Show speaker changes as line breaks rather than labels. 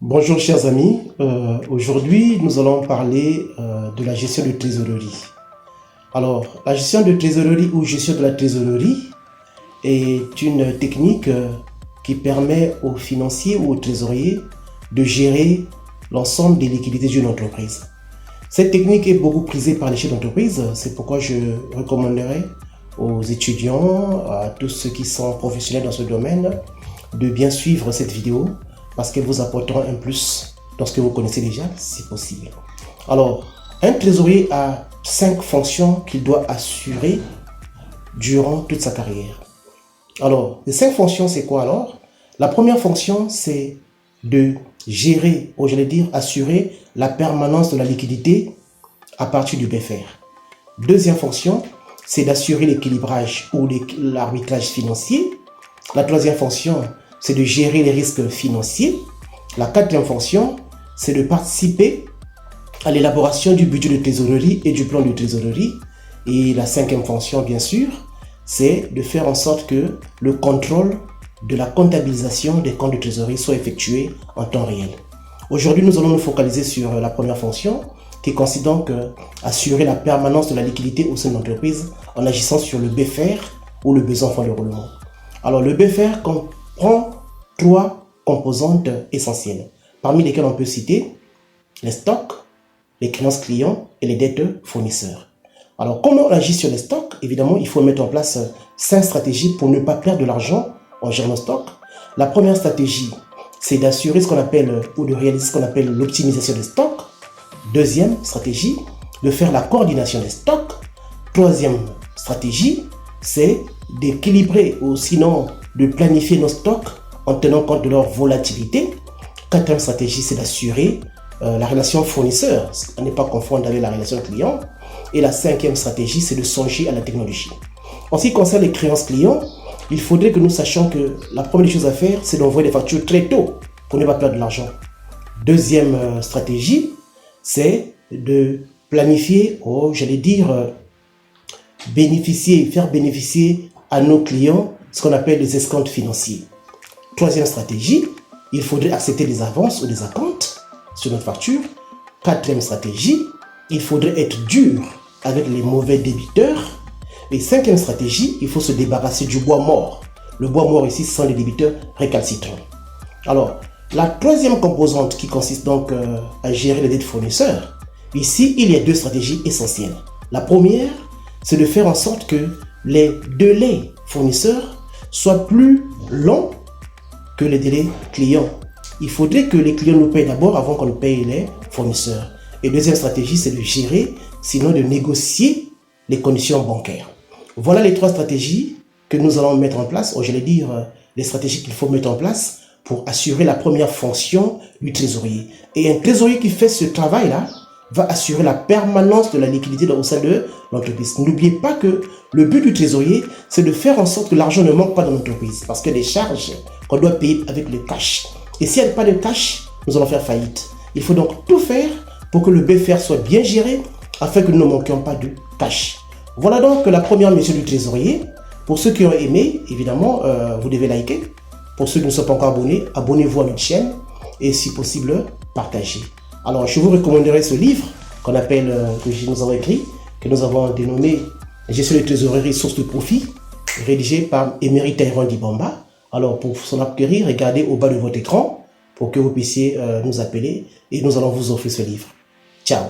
Bonjour chers amis, aujourd'hui nous allons parler de la gestion de trésorerie. Alors, la gestion de trésorerie ou gestion de la trésorerie est une technique qui permet aux financiers ou aux trésoriers de gérer l'ensemble des liquidités d'une entreprise. Cette technique est beaucoup prisée par les chefs d'entreprise, c'est pourquoi je recommanderais aux étudiants, à tous ceux qui sont professionnels dans ce domaine, de bien suivre cette vidéo parce qu'elle vous apportera un plus dans ce que vous connaissez déjà, si possible. Alors, un trésorier a 5 fonctions qu'il doit assurer durant toute sa carrière. Alors, les 5 fonctions, c'est quoi alors? La première fonction, c'est de gérer, ou j'allais dire, assurer la permanence de la liquidité à partir du BFR. Deuxième fonction, c'est d'assurer l'équilibrage ou l'arbitrage financier. La troisième fonction, c'est de gérer les risques financiers. La quatrième fonction, c'est de participer à l'élaboration du budget de trésorerie et du plan de trésorerie. Et la cinquième fonction, bien sûr, c'est de faire en sorte que le contrôle de la comptabilisation des comptes de trésorerie soit effectué en temps réel. Aujourd'hui, nous allons nous focaliser sur la première fonction, qui consiste donc à assurer la permanence de la liquidité au sein de l'entreprise en agissant sur le BFR ou le besoin fonds de roulement. Alors, le BFR comprend 3 composantes essentielles, parmi lesquelles on peut citer les stocks, les créances clients et les dettes fournisseurs. Alors, comment on agit sur les stocks? Évidemment, il faut mettre en place 5 stratégies pour ne pas perdre de l'argent en gérant nos stocks. La première stratégie, c'est d'assurer ce qu'on appelle ou de réaliser ce qu'on appelle l'optimisation des stocks. Deuxième stratégie, de faire la coordination des stocks. Troisième stratégie, c'est d'équilibrer ou sinon de planifier nos stocks en tenant compte de leur volatilité. Quatrième stratégie, c'est d'assurer la relation fournisseur, à ne pas confondre avec la relation client. Et la cinquième stratégie, c'est de songer à la technologie. En ce qui concerne les créances clients, il faudrait que nous sachions que la première chose à faire, c'est d'envoyer des factures très tôt pour ne pas perdre de l'argent. Deuxième stratégie, c'est de planifier, j'allais dire, faire bénéficier à nos clients ce qu'on appelle les escomptes financiers. Troisième stratégie, il faudrait accepter des avances ou des acomptes sur notre facture. Quatrième stratégie, il faudrait être dur avec les mauvais débiteurs. Et cinquième stratégie, il faut se débarrasser du bois mort. Le bois mort ici, ce sont les débiteurs récalcitrants. Alors, la troisième composante qui consiste donc à gérer les dettes fournisseurs, ici, il y a 2 stratégies essentielles. La première, c'est de faire en sorte que les délais fournisseurs soient plus longs que les délais clients. Il faudrait que les clients nous payent d'abord avant qu'on ne paye les fournisseurs. Et deuxième stratégie, c'est de gérer, sinon de négocier les conditions bancaires. Voilà les 3 stratégies que nous allons mettre en place, ou j'allais dire les stratégies qu'il faut mettre en place pour assurer la première fonction du trésorier. Et un trésorier qui fait ce travail-là va assurer la permanence de la liquidité au sein de l'entreprise. N'oubliez pas que le but du trésorier, c'est de faire en sorte que l'argent ne manque pas dans l'entreprise, parce qu'il y a des charges qu'on doit payer avec le cash. Et s'il n'y a pas de cash, nous allons faire faillite. Il faut donc tout faire pour que le BFR soit bien géré, afin que nous ne manquions pas de cash. Voilà donc la première mission du trésorier. Pour ceux qui ont aimé, évidemment, vous devez liker. Pour ceux qui ne sont pas encore abonnés, abonnez-vous à notre chaîne et si possible, partagez. Alors, je vous recommanderais ce livre qu'on appelle, que nous avons écrit, que nous avons dénommé Gestion de trésorerie, source de profit, rédigé par Emery Tyrone Dibamba. Alors, pour s'en acquérir, regardez au bas de votre écran pour que vous puissiez nous appeler et nous allons vous offrir ce livre. Ciao!